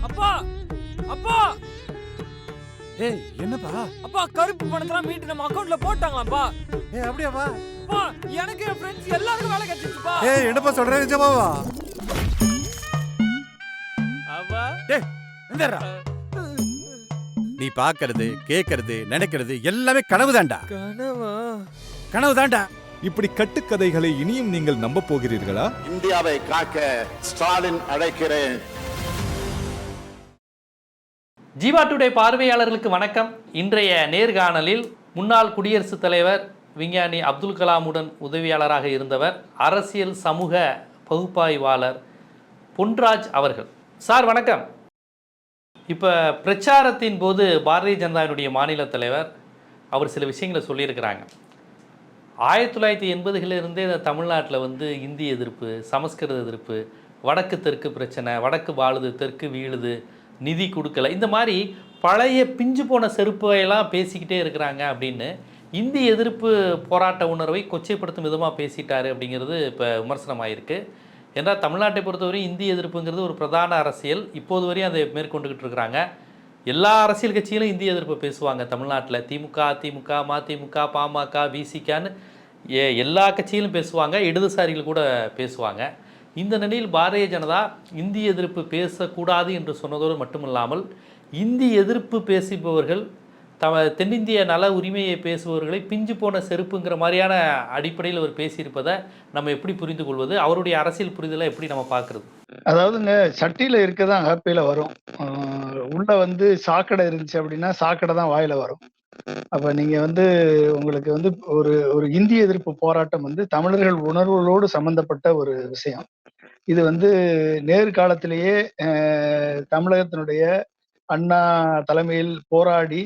அப்பா அப்பா ஏய் என்னப்பா? அப்பா கருப்பு பணத்தெல்லாம் மீட்டு நம்ம அக்கவுண்ட்ல போட்டாங்களாப்பா. ஏய் அப்படியாப்பா? அப்பா எனக்கு என் ஃப்ரெண்ட்ஸ் எல்லாருக்கும் வேலை கிடைச்சிருச்சுப்பா. ஏய் என்னப்பா சொல்ற, நிஜமாவா? அப்பா டேய் எந்தடா? நீ பாக்குறது கேக்குறது நினைக்கிறது எல்லாமே கனவுதான்டா. கனவா? கனவுதான்டா. இப்படி கட்டுக்கதைகளை இனியும் நீங்கள் நம்ப போகிறீர்களா? இந்தியாவை காக்க ஸ்டாலின் அழைக்கிறேன். ஜீவா டுடே பார்வையாளர்களுக்கு வணக்கம். இன்றைய நேர்காணலில் முன்னாள் குடியரசுத் தலைவர் விஞ்ஞானி அப்துல் கலாமுடன் உதவியாளராக இருந்தவர் அரசியல் சமூக பகுப்பாய்வாளர் பொன்ராஜ் அவர்கள். சார் வணக்கம். இப்போ பிரச்சாரத்தின் போது பாரதிய ஜனதாவினுடைய மாநில தலைவர் அவர் சில விஷயங்களை சொல்லியிருக்கிறாங்க. 1980களிலிருந்தே இந்த தமிழ்நாட்டில் இந்தி எதிர்ப்பு, சமஸ்கிருத எதிர்ப்பு, வடக்கு தெற்கு பிரச்சனை, வடக்கு வாழுது தெற்கு வீழுது, நிதி கொடுக்கல, இந்த மாதிரி பழைய பிஞ்சு போன செருப்பையெல்லாம் பேசிக்கிட்டே இருக்கிறாங்க அப்படின்னு இந்தி எதிர்ப்பு போராட்ட உணர்வை கொச்சைப்படுத்தும் விதமாக பேசிட்டாரு அப்படிங்கிறது இப்போ விமர்சனமாயிருக்கு. ஏன்னா தமிழ்நாட்டை பொறுத்தவரை இந்தி எதிர்ப்புங்கிறது ஒரு பிரதான அரசியல். இப்போது வரையும் அதை மேற்கொண்டுக்கிட்டு இருக்கிறாங்க. எல்லா அரசியல் கட்சியிலும் இந்திய எதிர்ப்பு பேசுவாங்க தமிழ்நாட்டில். திமுக, அதிமுக, மதிமுக, பாமக, விசிகான்னு எல்லா கட்சியிலும் பேசுவாங்க. இடதுசாரிகள் கூட பேசுவாங்க. இந்த நிலையில் பாரதிய ஜனதா இந்தி எதிர்ப்பு பேசக்கூடாது என்று சொன்னதோடு மட்டுமில்லாமல் இந்தி எதிர்ப்பு பேசுபவர்கள் தென்னிந்திய நல உரிமையை பேசுபவர்களை பிஞ்சு போன செருப்புங்கிற மாதிரியான அடிப்படையில் அவர் பேசியிருப்பதை நம்ம எப்படி புரிந்து கொள்வது? அவருடைய அரசியல் புரிதலை எப்படி நம்ம பார்க்கறது? அதாவதுங்க, சட்டியில இருக்கதான் அகப்பையில வரும். உள்ள சாக்கடை இருந்துச்சு அப்படின்னா சாக்கடை தான் வாயில வரும். அப்ப நீங்க உங்களுக்கு ஒரு ஒரு இந்திய எதிர்ப்பு போராட்டம் தமிழர்கள் உணர்வுகளோடு சம்பந்தப்பட்ட ஒரு விஷயம். இது நேரு காலத்திலேயே தமிழகத்தினுடைய அண்ணா தலைமையில் போராடி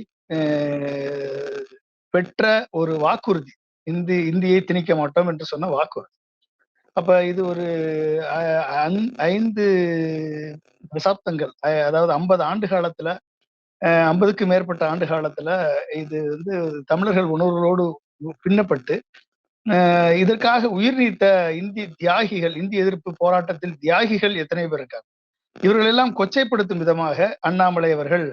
பெற்ற ஒரு வாக்குறுதி. இந்தியை திணிக்க மாட்டோம் என்று சொன்ன வாக்குறுதி. அப்ப இது ஒரு 5 தசாப்தங்கள், அதாவது 50 ஆண்டு காலத்துல, 50க்கு மேற்பட்ட ஆண்டு காலத்துல இது தமிழர்கள் உணர்வுகளோடு பின்னப்பட்டு இதற்காக உயிர் நீத்த இந்திய தியாகிகள், இந்திய எதிர்ப்பு போராட்டத்தில் தியாகிகள் எத்தனை பேர் இருக்காங்க. இவர்கள் எல்லாம் கொச்சைப்படுத்தும் விதமாக அண்ணாமலை அவர்கள்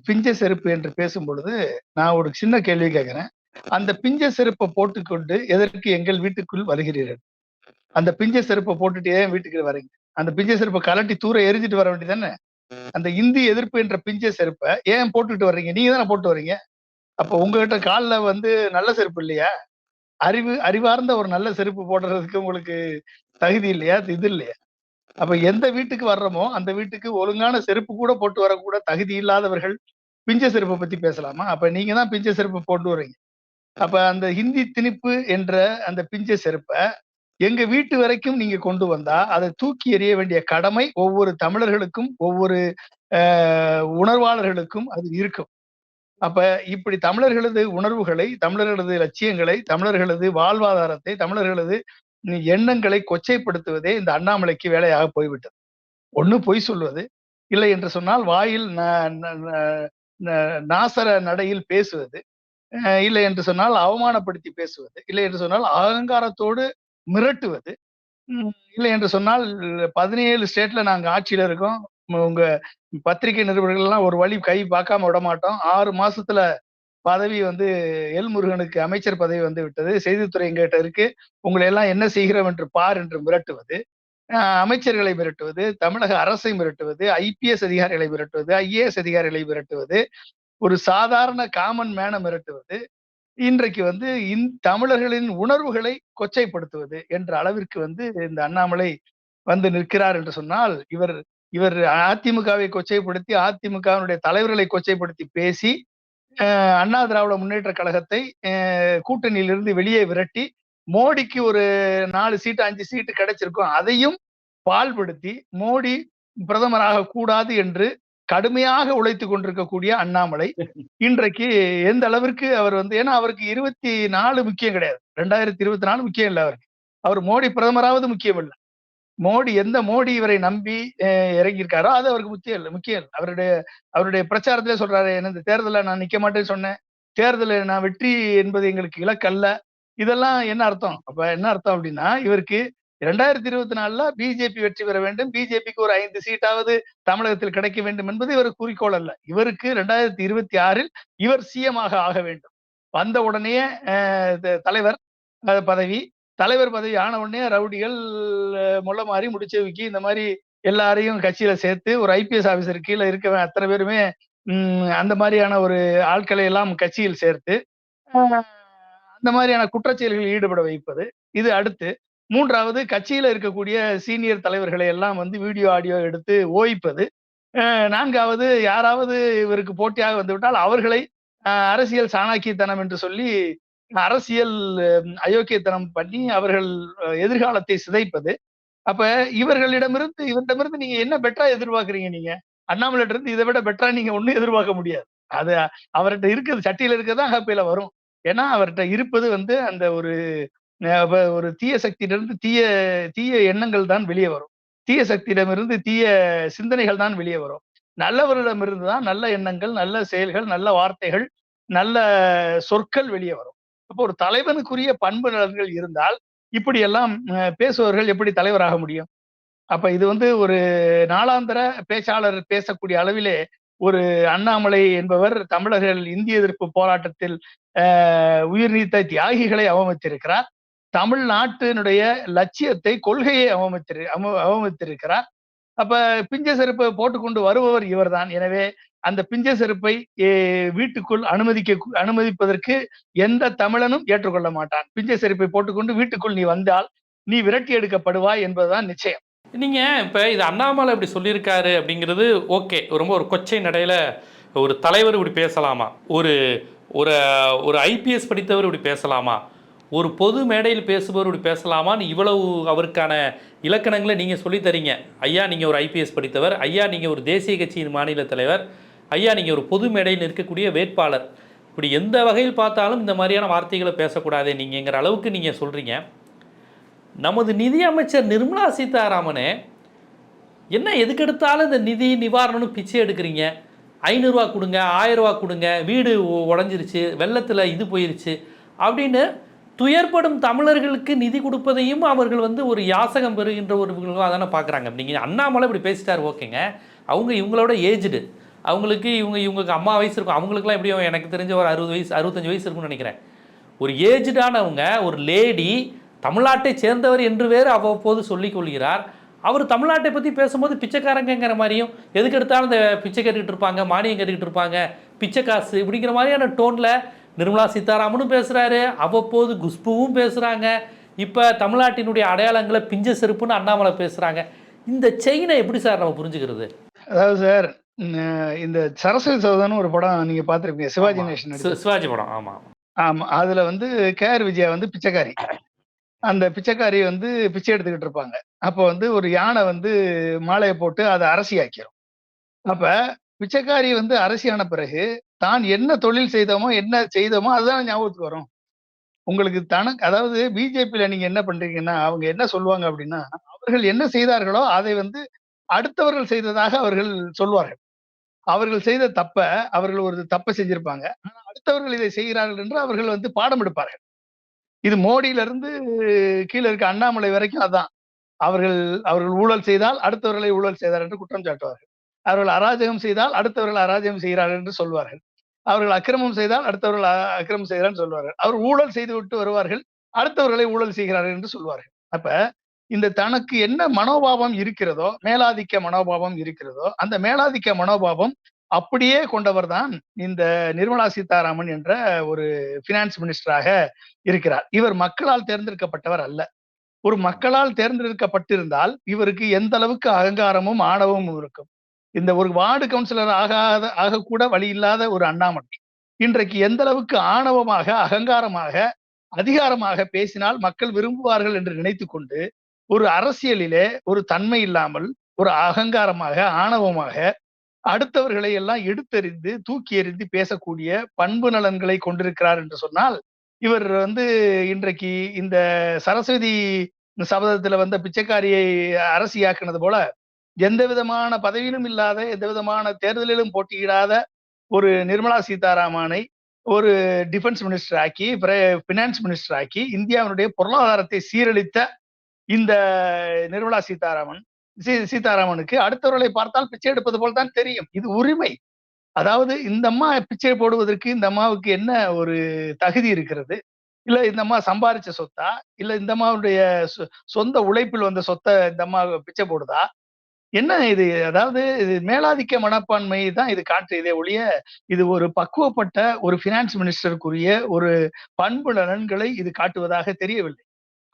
பிஞ்ச செருப்பு என்று பேசும் பொழுது நான் ஒரு சின்ன கேள்வி கேட்கிறேன். அந்த பிஞ்ச செருப்பை போட்டுக்கொண்டு எதற்கு எங்கள் வீட்டுக்குள் வருகிறீர்கள்? அந்த பிஞ்ச செருப்பை போட்டுட்டு ஏன் வீட்டுக்கு வரீங்க? அந்த பிஞ்ச செருப்பை கலட்டி தூர எரிஞ்சிட்டு வர வேண்டியதானே? அந்த இந்தி எதிர்ப்பு என்ற பிஞ்ச செருப்பை ஏன் போட்டுட்டு வர்றீங்க? நீங்க தானே போட்டு வர்றீங்க. அப்ப உங்ககிட்ட காலில் நல்ல செருப்பு இல்லையா? அறிவார்ந்த ஒரு நல்ல செருப்பு போடுறதுக்கு உங்களுக்கு தகுதி இல்லையா? இது இல்லையா? அப்ப எந்த வீட்டுக்கு வர்றோமோ அந்த வீட்டுக்கு ஒழுங்கான செருப்பு கூட போட்டு வரக்கூட தகுதி இல்லாதவர்கள் பிஞ்ச செருப்பை பத்தி பேசலாமா? அப்ப நீங்க தான் பிஞ்ச செருப்பு போட்டு வர்றீங்க. அப்ப அந்த ஹிந்தி திணிப்பு என்ற அந்த பிஞ்ச செருப்பை எங்க வீட்டு வரைக்கும் நீங்க கொண்டு வந்தா அதை தூக்கி எறிய வேண்டிய கடமை ஒவ்வொரு தமிழர்களுக்கும், ஒவ்வொரு உணர்வாளர்களுக்கும் அது இருக்கும். அப்ப இப்படி தமிழர்களது உணர்வுகளை, தமிழர்களது லட்சியங்களை, தமிழர்களது வாழ்வாதாரத்தை, தமிழர்களது எண்ணங்களை கொச்சைப்படுத்துவதே இந்த அண்ணாமலைக்கு வேலையாக போய்விட்டது. ஒண்ணு பொய் சொல்வது, இல்லை என்று சொன்னால் வாயில் நாசர நடையில் பேசுவது, இல்லை என்று சொன்னால் அவமானப்படுத்தி பேசுவது, இல்லை என்று சொன்னால் அகங்காரத்தோடு மிரட்டுவது, இல்லை என்று சொன்னால் 17 ஸ்டேட்ல நாங்க ஆட்சியில இருக்கோம், உங்க பத்திரிகை நிருபர்கள் எல்லாம் ஒரு வழி கை பார்க்காம விட மாட்டோம், 6 மாசத்துல பதவி எல் முருகனுக்கு அமைச்சர் பதவி விட்டது, செய்தித்துறை எங்கிட்ட இருக்கு, உங்களை எல்லாம் என்ன செய்கிறோம் என்று பார் என்று மிரட்டுவது, அமைச்சர்களை மிரட்டுவது, தமிழக அரசை மிரட்டுவது, IPS அதிகாரிகளை மிரட்டுவது, IAS அதிகாரிகளை மிரட்டுவது, ஒரு சாதாரண காமன் மேனை மிரட்டுவது, இன்றைக்கு தமிழர்களின் உணர்வுகளை கொச்சைப்படுத்துவது என்ற அளவிற்கு இந்த அண்ணாமலை நிற்கிறார் என்று சொன்னால், இவர் அதிமுகவை கொச்சைப்படுத்தி, அதிமுகவினுடைய தலைவர்களை கொச்சைப்படுத்தி பேசி அண்ணா திராவிட முன்னேற்ற கழகத்தை கூட்டணியிலிருந்து வெளியே விரட்டி மோடிக்கு ஒரு 4 சீட்டு 5 சீட்டு கிடைச்சிருக்கும், அதையும் பால்படுத்தி மோடி பிரதமராக கூடாது என்று கடுமையாக உழைத்துக் கொண்டிருக்கக்கூடிய அண்ணாமலை இன்றைக்கு எந்த அளவிற்கு அவர் ஏன்னா அவருக்கு 24 முக்கியம் கிடையாது, 2024 முக்கியம் இல்லை அவருக்கு. அவர் மோடி பிரதமராவது முக்கியம் இல்லை. எந்த மோடி இவரை நம்பி இறங்கியிருக்காரோ அது அவருக்கு முக்கியம் இல்லை. அவருடைய பிரச்சாரத்திலே சொல்றாரு, இந்த தேர்தலில் நான் நிக்க மாட்டேன்னு சொன்னேன், தேர்தலில் நான் வெற்றி என்பது எங்களுக்கு இலக்கல்ல. இதெல்லாம் என்ன அர்த்தம்? அப்ப என்ன அர்த்தம் அப்படின்னா, இவருக்கு 2024 பிஜேபி வெற்றி பெற வேண்டும், பிஜேபிக்கு ஒரு 5 சீட்டாவது தமிழகத்தில் கிடைக்க வேண்டும் என்பது இவர் குறிக்கோள் அல்ல. இவருக்கு 2026 இவர் சிஎம் ஆக வேண்டும். வந்த உடனே தலைவர் பதவி ஆன உடனே ரவுடிகள், முள்ள மாறி முடிச்சவிக்கி இந்த மாதிரி எல்லாரையும் கட்சியில சேர்த்து ஒரு ஐபிஎஸ் ஆபீசர் கீழே இருக்க அத்தனை பேருமே அந்த மாதிரியான ஒரு ஆட்களை எல்லாம் கட்சியில் சேர்த்து அந்த மாதிரியான குற்றச்செயல்களில் ஈடுபட வைப்பது. இது அடுத்து. 3வது கட்சியில இருக்கக்கூடிய சீனியர் தலைவர்களை எல்லாம் வீடியோ ஆடியோ எடுத்து ஓய்ப்பது. 4வது யாராவது இவருக்கு போட்டியாக வந்துவிட்டால் அவர்களை அரசியல் சாணக்கியத்தனம் என்று சொல்லி அரசியல் அயோக்கியத்தனம் பண்ணி அவர்கள் எதிர்காலத்தை சிதைப்பது. அப்ப இவரிடமிருந்து நீங்க என்ன பெட்டரா எதிர்பார்க்கறீங்க? நீங்க அண்ணாமலைட்ட இருந்து இதை விட பெட்டரா நீங்க ஒண்ணும் எதிர்பார்க்க முடியாது. அது அவர்கிட்ட இருக்கிறது, சட்டியில இருக்கிறதா ஹாப்பியில வரும். ஏன்னா அவர்கிட்ட இருப்பது அந்த ஒரு தீய சக்தியிலிருந்து தீய எண்ணங்கள் தான் வெளியே வரும். தீய சக்தியிடமிருந்து தீய சிந்தனைகள் தான் வெளியே வரும். நல்லவரிடமிருந்து தான் நல்ல எண்ணங்கள், நல்ல செயல்கள், நல்ல வார்த்தைகள், நல்ல சொற்கள் வெளியே வரும். அப்போ ஒரு தலைவனுக்குரிய பண்பு நலன்கள் இருந்தால் இப்படி எல்லாம் பேசுபவர்கள் எப்படி தலைவராக முடியும்? அப்ப இது ஒரு நாளாந்தர பேச்சாளர் பேசக்கூடிய அளவிலே ஒரு அண்ணாமலை என்பவர் தமிழர்கள் இந்திய எதிர்ப்பு போராட்டத்தில் உயிர் நீத்த தியாகிகளை அவமதித்திருக்கிறார். தமிழ்நாட்டினுடைய லட்சியத்தை, கொள்கையை அவமதித்திருக்கிறார். அப்ப பிஞ்ச செருப்பை போட்டுக்கொண்டு வருபவர் இவர்தான். எனவே அந்த பிஞ்ச செருப்பை வீட்டுக்குள் அனுமதிப்பதற்கு எந்த தமிழனும் ஏற்றுக்கொள்ள மாட்டான். பிஞ்ச செருப்பை போட்டுக்கொண்டு வீட்டுக்குள் நீ வந்தால் நீ விரட்டி எடுக்கப்படுவாய் என்பதுதான் நிச்சயம். நீங்கள் இப்போ இது அண்ணாமலை இப்படி சொல்லியிருக்காரு அப்படிங்கிறது ஓகே, ரொம்ப ஒரு கொச்சை நடையில் ஒரு தலைவர் இப்படி பேசலாமா? ஒரு ஒரு ஒரு ஐபிஎஸ் படித்தவர் இப்படி பேசலாமா? ஒரு பொது மேடையில் பேசுபவர் இப்படி பேசலாமான்னு இவ்வளவு அவருக்கான இலக்கணங்களை நீங்கள் சொல்லித்தரீங்க. ஐயா நீங்கள் ஒரு ஐபிஎஸ் படித்தவர், ஐயா நீங்கள் ஒரு தேசிய கட்சியின் மாநில தலைவர், ஐயா நீங்கள் ஒரு பொது மேடையில் இருக்கக்கூடிய வேட்பாளர், இப்படி எந்த வகையில் பார்த்தாலும் இந்த மாதிரியான வார்த்தைகளை பேசக்கூடாதே நீங்கிற அளவுக்கு நீங்கள் சொல்கிறீங்க. நமது நிதியமைச்சர் நிர்மலா சீதாராமனே என்ன எதுக்கெடுத்தாலும் இந்த நிதி நிவாரணம்னு பிச்சை எடுக்கிறீங்க. 500 ரூபா கொடுங்க, 1000 ரூபா கொடுங்க, வீடு உடஞ்சிருச்சு, வெள்ளத்தில் இது போயிருச்சு அப்படின்னு துயர்படும் தமிழர்களுக்கு நிதி கொடுப்பதையும் அவர்கள் ஒரு யாசகம் பெறுகின்ற ஒரு தானே பார்க்குறாங்க. நீங்கள் அண்ணாமலை இப்படி பேசிட்டார் ஓகேங்க, அவங்க இவங்களோட ஏஜ்டு, அவங்களுக்கு இவங்களுக்கு அம்மா வயசு இருக்கும், அவங்களுக்குலாம் எப்படியும் எனக்கு தெரிஞ்ச ஒரு 60 வயசு 65 வயசு இருக்குன்னு நினைக்கிறேன். ஒரு ஏஜ்டானவங்க, ஒரு லேடி, தமிழ்நாட்டை சேர்ந்தவர் என்று வேறு அவ்வப்போது சொல்லிக் கொள்கிறார். அவர் தமிழ்நாட்டை பற்றி பேசும்போது பிச்சைக்காரங்கிற மாதிரியும் எதுக்கு எடுத்தாலும் இந்த பிச்சை கேட்டுக்கிட்டு இருப்பாங்க, மானியம் கேட்டுக்கிட்டு இருப்பாங்க, பிச்சை காசு இப்படிங்கிற மாதிரியான டோனில் நிர்மலா சீதாராமனும் பேசுகிறாரு, அவ்வப்போது குஷ்புவும் பேசுகிறாங்க. இப்போ தமிழ்நாட்டினுடைய அடையாளங்களை பிஞ்ச செருப்புன்னு அண்ணாமலை பேசுகிறாங்க. இந்த செயினை எப்படி சார் நம்ம புரிஞ்சுக்கிறது? அதாவது சார், இந்த சரஸ்வதி சௌதன்னு ஒரு படம் நீங்க பார்த்துருப்பீங்க, சிவாஜி நேஷன், சிவாஜி படம். ஆமாம் ஆமா. அதுல கேஆர் விஜயா பிச்சைக்காரி. அந்த பிச்சைக்காரி பிச்சை எடுத்துக்கிட்டு இருப்பாங்க. அப்போ ஒரு யானை மாலையை போட்டு அதை அரசியாக்கிரும். அப்ப பிச்சைக்காரி அரசியான பிறகு தான் என்ன தொழில் செய்தோமோ அதுதான் ஞாபகத்துக்கு வரும். உங்களுக்கு அதாவது பிஜேபியில நீங்க என்ன பண்றீங்கன்னா, அவங்க என்ன சொல்லுவாங்க அப்படின்னா, அவர்கள் என்ன செய்தார்களோ அதை அடுத்தவர்கள் செய்ததாக அவர்கள் சொல்வார்கள். அவர்கள் செய்த அவர்கள் ஒரு தப்பை செஞ்சிருப்பாங்க, ஆனா அடுத்தவர்கள் இதை செய்கிறார்கள் என்று அவர்கள் பாடம் எடுப்பார்கள். இது மோடியில இருந்து கீழே இருக்க அண்ணாமலை வரைக்கும் அதான். அவர்கள் ஊழல் செய்தால் அடுத்தவர்களை ஊழல் செய்தார் என்று குற்றம் சாட்டுவார்கள். அவர்கள் அராஜகம் செய்தால் அடுத்தவர்கள் அராஜகம் செய்கிறார்கள் என்று சொல்வார்கள். அவர்கள் அக்கிரமம் செய்தால் அடுத்தவர்கள் அக்கிரமம் செய்கிறார்கள் சொல்வார்கள். அவர் ஊழல் செய்து விட்டு வருவார்கள், அடுத்தவர்களை ஊழல் செய்கிறார்கள் என்று சொல்வார்கள். அப்ப இந்த தனக்கு என்ன மனோபாவம் இருக்கிறதோ, மேலாதிக்க மனோபாவம் இருக்கிறதோ, அந்த மேலாதிக்க மனோபாவம் அப்படியே கொண்டவர் தான் இந்த நிர்மலா சீதாராமன் என்ற ஒரு பினான்ஸ் மினிஸ்டராக இருக்கிறார். இவர் மக்களால் தேர்ந்தெடுக்கப்பட்டவர் அல்ல. ஒரு மக்களால் தேர்ந்தெடுக்கப்பட்டிருந்தால் இவருக்கு எந்த அளவுக்கு அகங்காரமும் ஆணவமும் இருக்கும். இந்த ஒரு வார்டு கவுன்சிலர் ஆகக்கூட வழி இல்லாத ஒரு அண்ணாமலை இன்றைக்கு எந்த அளவுக்கு ஆணவமாக, அகங்காரமாக, அதிகாரமாக பேசினால் மக்கள் விரும்புவார்கள் என்று நினைத்து கொண்டு ஒரு அரசியலிலே ஒரு தன்மை இல்லாமல், ஒரு அகங்காரமாக, ஆணவமாக அடுத்தவர்களை எல்லாம் எடுத்தெறிந்து தூக்கி எறிந்து பேசக்கூடிய பண்பு நலன்களை கொண்டிருக்கிறார் என்று சொன்னால், இவர் இன்றைக்கு இந்த சரஸ்வதி சபதத்துல பிச்சைக்காரியை அரசியாக்குனது போல எந்த விதமான பதவியிலும் இல்லாத, எந்த விதமான தேர்தலிலும் போட்டியிடாத ஒரு நிர்மலா சீதாராமனை ஒரு டிஃபென்ஸ் மினிஸ்டர் ஆக்கி, பினான்ஸ் மினிஸ்டர் ஆக்கி, இந்தியாவினுடைய பொருளாதாரத்தை சீரழித்த இந்த நிர்மலா சீதாராமனுக்கு அடுத்தவர்களை பார்த்தால் பிச்சை எடுப்பது போல் தான் தெரியும். இது உரிமை. அதாவது இந்த அம்மா பிச்சை போடுவதற்கு இந்த அம்மாவுக்கு என்ன ஒரு தகுதி இருக்கிறது? இல்ல இந்த அம்மா சம்பாரிச்ச சொத்தா? இல்ல இந்த அம்மாவுடைய சொந்த உழைப்பில் வந்த சொத்த இந்த அம்மா பிச்சை போடுதா? என்ன இது? அதாவது இது மேலாதிக்க மனப்பான்மை தான் இது காட்டுதே ஒழிய, இது ஒரு பக்குவப்பட்ட ஒரு ஃபினான்ஸ் மினிஸ்டருக்குரிய ஒரு பண்பு நலன்களை இது காட்டுவதாக தெரியவில்லை.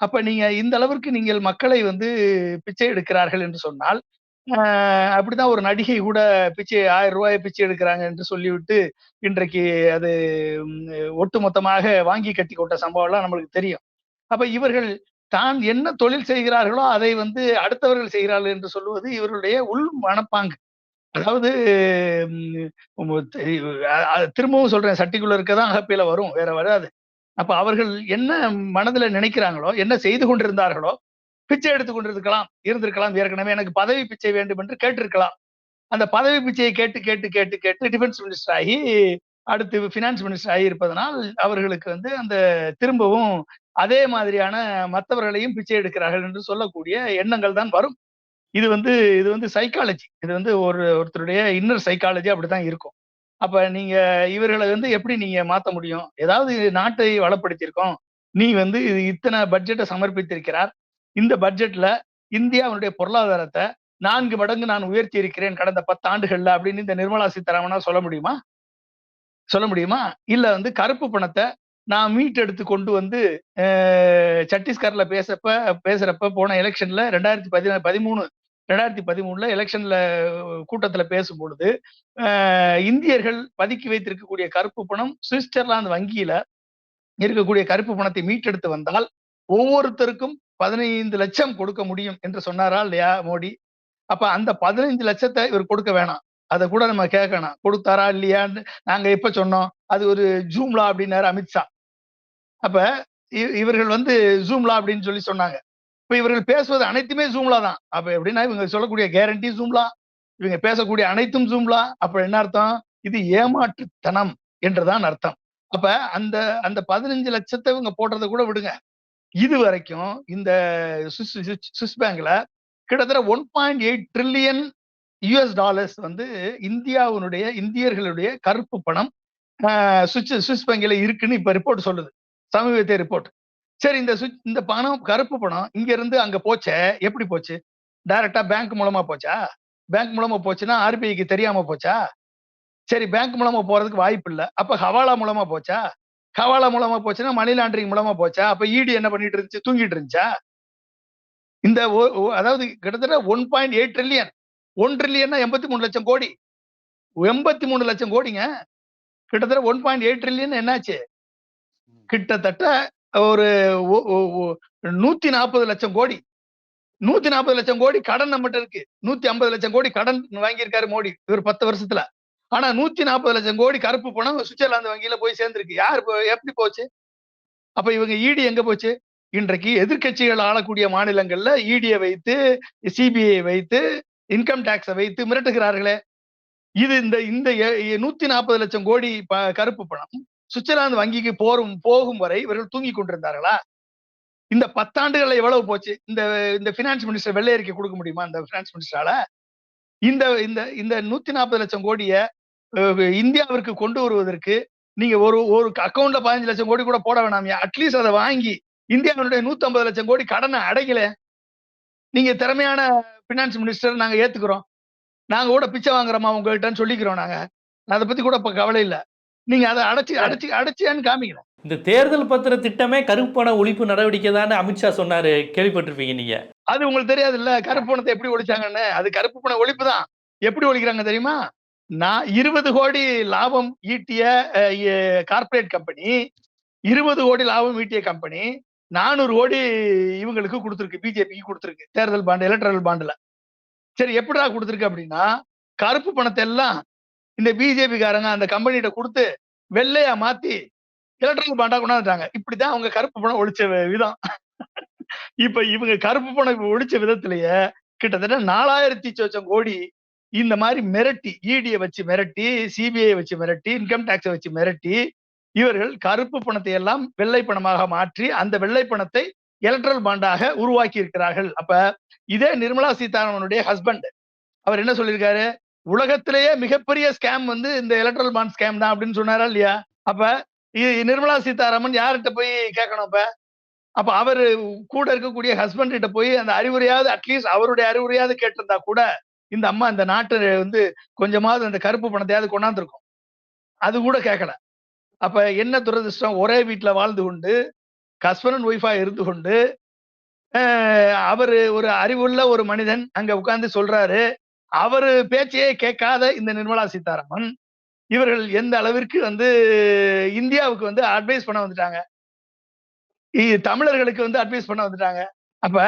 அப்ப நீங்க இந்த அளவிற்கு நீங்கள் மக்களை வந்து பிச்சை எடுக்கிறார்கள் என்று சொன்னால், அப்படிதான் ஒரு நடிகை கூட பிச்சை ரூ. 1000 பிச்சை எடுக்கிறாங்க என்று சொல்லிவிட்டு, இன்றைக்கு அது ஒட்டுமொத்தமாக வாங்கி கட்டி கொட்ட சம்பவம்லாம் நம்மளுக்கு தெரியும். அப்ப இவர்கள் தான் என்ன தொழில் செய்கிறார்களோ, அதை வந்து அடுத்தவர்கள் செய்கிறார்கள் என்று சொல்லுவது இவர்களுடைய உள் மனப்பாங்கு. அதாவது திரும்பவும் சொல்றேன், சட்டிக்குள்ள இருக்கதான் அகப்பையில வரும், வேற வராது. அப்ப அவர்கள் என்ன மனதுல நினைக்கிறாங்களோ, என்ன செய்து கொண்டிருந்தார்களோ, பிச்சை எடுத்துக் இருந்திருக்கலாம். ஏற்கனவே எனக்கு பதவி பிச்சை வேண்டும் என்று கேட்டிருக்கலாம். அந்த பதவி பிச்சையை கேட்டு கேட்டு கேட்டு கேட்டு டிஃபென்ஸ் மினிஸ்டர் ஆகி அடுத்து ஃபினான்ஸ் மினிஸ்டர் ஆகி இருப்பதனால் அவர்களுக்கு வந்து அந்த திரும்பவும் அதே மாதிரியான மற்றவர்களையும் பிச்சை எடுக்கிறார்கள் என்று சொல்லக்கூடிய எண்ணங்கள் தான் வரும். இது வந்து சைக்காலஜி. இது வந்து ஒருத்தருடைய இன்னர் சைக்காலஜி அப்படித்தான் இருக்கும். அப்ப நீங்க இவர்களை வந்து எப்படி நீங்க மாத்த முடியும்? ஏதாவது நாட்டை வளப்படுத்தியிருக்கோம். நீ வந்து இத்தனை பட்ஜெட்டை சமர்ப்பித்திருக்கிறார். இந்த பட்ஜெட்ல இந்தியாவுடைய பொருளாதாரத்தை 4 மடங்கு நான் உயர்த்தி இருக்கிறேன் கடந்த 10 ஆண்டுகள்ல அப்படின்னு இந்த நிர்மலா சீதாராமனா சொல்ல முடியுமா? இல்ல வந்து கருப்பு பணத்தை நான் மீட்டெடுத்து கொண்டு வந்து சத்தீஸ்கர்ல பேசுறப்ப போன எலெக்ஷன்ல 2013 எலெக்ஷன்ல கூட்டத்துல பேசும் பொழுது இந்தியர்கள் பதுக்கி வைத்திருக்கக்கூடிய கருப்பு பணம் சுவிட்சர்லாந்து வங்கியில இருக்கக்கூடிய கருப்பு பணத்தை மீட்டெடுத்து வந்தால் ஒவ்வொருத்தருக்கும் 15 லட்சம் கொடுக்க முடியும் என்று சொன்னாரா இல்லையா மோடி? அப்ப அந்த 15 லட்சத்தை இவர் கொடுக்க வேணாம். அதை கூட நம்ம கேட்கணும், கொடுத்தாரா இல்லையான்னு. நாங்க எப்ப சொன்னோம்? அது ஒரு ஜூம்லா அப்படின்னாரு அமித்ஷா. அப்ப இவர்கள் வந்து ஜூம்லா அப்படின்னு சொல்லி சொன்னாங்க. இப்ப இவர்கள் பேசுவது அனைத்துமே ஜூம்லா தான். அப்ப எப்படின்னா இவங்க சொல்லக்கூடிய கேரண்டி ஜூம்லா, இவங்க பேசக்கூடிய அனைத்தும் ஜூம்லா. அப்ப என்ன அர்த்தம்? இது ஏமாற்றுத்தனம் என்றுதான் அர்த்தம். அப்ப அந்த 15 லட்சத்தை இவங்க போடுறதை கூட விடுங்க. இது வரைக்கும் இந்த சுவிஸ் பேங்க்ல கிட்டத்தட்ட 1.8 ட்ரில்லியன் US வந்து இந்தியர்களுடைய கருப்பு பணம் சுவிஸ் பேங்க்ல இருக்குன்னு இப்ப ரிப்போர்ட் சொல்லுது, சமீபத்திய ரிப்போர்ட். சரி, இந்த பணம் கருப்பு பணம் இங்க இருந்து அங்க போச்சே, எப்படி போச்சு? டைரக்டா பேங்க் மூலமா போச்சா? பேங்க் மூலமா போச்சுன்னா RBIக்கு தெரியாம போச்சா? சரி, பேங்க் மூலமா போறதுக்கு வாய்ப்பு இல்ல. அப்ப ஹவாலா மூலமா போச்சா? ஹவாலா மூலமா போச்சுன்னா மணி லாண்டரிங் மூலமா போச்சா? அப்ப ED என்ன பண்ணிட்டு இருந்துச்சு? தூங்கிட்டு இருந்துச்சா? இந்த அதாவது கிட்டத்தட்ட 1.8 ட்ரில்லியன், 1 ட்ரில்லியன்னா 83 லட்சம் கோடி. 83 லட்சம் கோடிங்க. கிட்டத்தட்ட 1.8 ட்ரில்லியன் என்னாச்சு? கிட்டத்தட்ட ஒரு 140 லட்சம் கோடி. 140 லட்சம் கோடி கடன் நம்மகிட்ட இருக்கு. 150 லட்சம் கோடி கடன் வாங்கியிருக்காரு மோடி இவர் 10 வருஷத்துல. ஆனா 140 லட்சம் கோடி கருப்பு பணம் சுவிட்சர்லாந்து வங்கியில போய் சேர்ந்திருக்கு. யார் எப்படி போச்சு? அப்ப இவங்க ED எங்க போச்சு? இன்றைக்கு எதிர்க்கட்சிகள் ஆளக்கூடிய மாநிலங்கள்ல ED-யை வைத்து, CBI வைத்து, இன்கம் டாக்ஸை வைத்து மிரட்டுகிறார்களே. இது இந்த 140 லட்சம் கோடி கருப்பு பணம் சுவிட்சர்லாந்து வங்கிக்கு போகும் வரை இவர்கள் தூங்கி கொண்டிருந்தார்களா? இந்த 10 ஆண்டுகள்ல எவ்வளவு போச்சு? இந்த பினான்ஸ் மினிஸ்டர் வெள்ளை அறிக்கை கொடுக்க முடியுமா? இந்த பினான்ஸ் மினிஸ்டரால இந்த 140 லட்சம் கோடிய இந்தியாவிற்கு கொண்டு வருவதற்கு நீங்க ஒரு அக்கௌண்ட்ல 15 லட்சம் கோடி கூட போட வேணாமியா? அட்லீஸ்ட் அதை வாங்கி இந்தியாவுடைய 150 லட்சம் கோடி கடனை அடைக்கல. நீங்க திறமையான பினான்ஸ் மினிஸ்டர் நாங்க ஏத்துக்கிறோம். நாங்க கூட பிச்சை வாங்குறோமா உங்ககிட்டன்னு சொல்லிக்கிறோம். நாங்க அதை பத்தி கூட இப்ப கவலை இல்ல. நீங்க அதை அடைச்சியான்னு காமிக்கணும். இந்த தேர்தல் பத்திர திட்டமே கருப்பு பண ஒழிப்பு நடவடிக்கை தான் அமித்ஷா சொன்னாரு, கேள்விப்பட்டிருப்பீங்க நீங்க. அது உங்களுக்கு தெரியாது இல்ல, கருப்பு பணத்தை எப்படி ஒழிச்சாங்கன்னு. அது கருப்பு பண ஒழிப்பு தான். எப்படி ஒழிக்கிறாங்க தெரியுமா? நான் 20 கோடி லாபம் ஈட்டிய கார்பரேட் கம்பெனி, 20 கோடி லாபம் ஈட்டிய கம்பெனி 400 கோடி இவங்களுக்கு கொடுத்துருக்கு, பிஜேபிக்கு கொடுத்துருக்கு தேர்தல் பாண்டு, எலக்ட்ரல் பாண்டுல. சரி, எப்படிடா கொடுத்துருக்கு அப்படின்னா, கருப்பு பணத்தை எல்லாம் இந்த பிஜேபி காரங்க அந்த கம்பெனிகிட்ட கொடுத்து வெள்ளையா மாத்தி எலக்ட்ரல் பாண்டா கொண்டாந்துட்டாங்க. இப்படிதான் அவங்க கருப்பு பணம் ஒழிச்ச விதம். இப்ப இவங்க கருப்பு பணம் ஒழிச்ச விதத்திலேயே கிட்டத்தட்ட 4000 சொச்சம் கோடி இந்த மாதிரி மிரட்டி, ED-யை வச்சு மிரட்டி, CBI வச்சு மிரட்டி, இன்கம் டாக்ஸை வச்சு மிரட்டி, இவர்கள் கருப்பு பணத்தை எல்லாம் வெள்ளை பணமாக மாற்றி அந்த வெள்ளை பணத்தை எலக்ட்ரல் பாண்டாக உருவாக்கி இருக்கிறார்கள். அப்ப இதே நிர்மலா சீதாராமனுடைய ஹஸ்பண்ட் அவர் என்ன சொல்லியிருக்காரு, உலகத்திலேயே மிகப்பெரிய ஸ்கேம் வந்து இந்த எலக்ட்ரல் பாண்ட் ஸ்கேம் தான் அப்படின்னு சொன்னாரா இல்லையா? அப்ப நிர்மலா சீதாராமன் யார்கிட்ட போய் கேட்கணும்? அப்ப அவரு கூட இருக்கக்கூடிய ஹஸ்பண்ட் கிட்ட போய் அந்த அறிவுரையாவது அட்லீஸ்ட் அவருடைய அறிவுரையாவது கேட்டிருந்தா கூட இந்த அம்மா இந்த நாட்டு வந்து கொஞ்சமாவது அந்த கருப்பு பணத்தையாவது கொண்டாந்துருக்கும். அது கூட கேட்கல. அப்ப என்ன துரதிர்ஷ்டம், ஒரே வீட்டுல வாழ்ந்து கொண்டு ஹஸ்பண்ட் அண்ட் ஒய்ஃபா இருந்து கொண்டு அவரு ஒரு அறிவுள்ள ஒரு மனிதன் அங்க உட்கார்ந்து சொல்றாரு. அவரு பேச்சையே கேட்காத இந்த நிர்மலா சீதாராமன் இவர்கள் எந்த அளவிற்கு வந்து இந்தியாவுக்கு வந்து அட்வைஸ் பண்ண வந்துட்டாங்க, தமிழர்களுக்கு வந்து அட்வைஸ் பண்ண வந்துட்டாங்க. அப்ப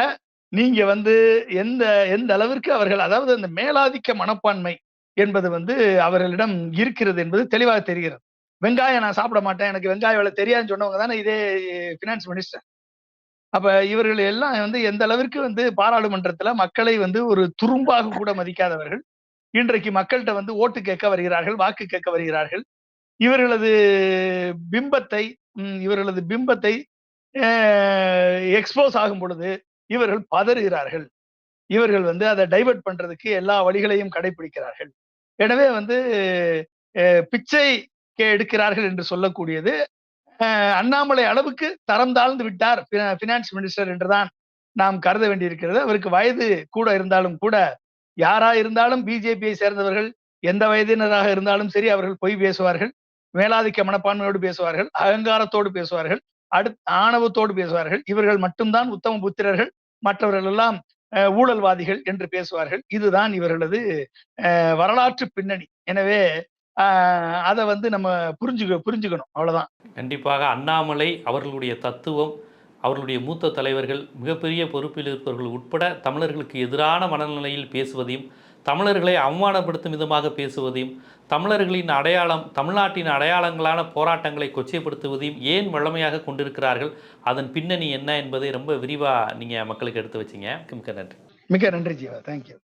நீங்க வந்து எந்த எந்த அளவிற்கு அவர்கள், அதாவது அந்த மேலாதிக்க மனப்பான்மை என்பது வந்து அவர்களிடம் இருக்கிறது என்பது தெளிவாக தெரிகிறது. வெங்காயம் நான் சாப்பிட மாட்டேன், எனக்கு வெங்காய விலை தெரியாதுன்னு சொன்னவங்க தானே இதே பினான்ஸ் மினிஸ்டர். அப்ப இவர்கள் எல்லாம் வந்து எந்த அளவிற்கு வந்து பாராளுமன்றத்துல மக்களை வந்து ஒரு துரும்பாக கூட மதிக்காதவர்கள் இன்றைக்கு மக்கள்கிட்ட வந்து ஓட்டு கேட்க வருகிறார்கள், வாக்கு கேட்க வருகிறார்கள். இவர்களது பிம்பத்தை எக்ஸ்போஸ் ஆகும் பொழுது இவர்கள் பதறுகிறார்கள். இவர்கள் வந்து அதை டைவர்ட் பண்றதுக்கு எல்லா வழிகளையும் கடைபிடிக்கிறார்கள். எனவே வந்து பிச்சை எடுக்கிறார்கள் என்று சொல்லக்கூடியது அண்ணாமலை அளவுக்கு தரம் தாழ்ந்து விட்டார் பினான்ஸ் மினிஸ்டர் என்றுதான் நாம் கருத வேண்டியிருக்கிறது. அவருக்கு வயது கூட இருந்தாலும் கூட, யாரா இருந்தாலும் பிஜேபியை சேர்ந்தவர்கள் எந்த வயதினராக இருந்தாலும் சரி, அவர்கள் பொய் பேசுவார்கள், மேலாதிக்க மனப்பான்மையோடு பேசுவார்கள், அகங்காரத்தோடு பேசுவார்கள், ஆணவத்தோடு பேசுவார்கள். இவர்கள் மட்டும்தான் உத்தம புத்திரர்கள், மற்றவர்கள் எல்லாம் ஊழல்வாதிகள் என்று பேசுவார்கள். இதுதான் இவர்களது வரலாற்று பின்னணி. எனவே அதை வந்து நம்ம புரிஞ்சுக்கணும், அவ்வளவுதான். கண்டிப்பாக அண்ணாமலை அவர்களுடைய தத்துவம், அவர்களுடைய மூத்த தலைவர்கள், மிகப்பெரிய பொறுப்பில் இருப்பவர்கள் உட்பட தமிழர்களுக்கு எதிரான மனநிலையில் பேசுவதையும், தமிழர்களை அவமானப்படுத்தும் விதமாக பேசுவதையும், தமிழர்களின் அடையாளம், தமிழ்நாட்டின் அடையாளங்களான போராட்டங்களை கொச்சைப்படுத்துவதையும் ஏன் வழமையாக கொண்டிருக்கிறார்கள், அதன் பின்னணி என்ன என்பதை ரொம்ப விரிவாக நீங்கள் மக்களுக்கு எடுத்து வச்சிங்க. மிக்க நன்றி. மிக்க நன்றி ஜீவா, தேங்க்யூ.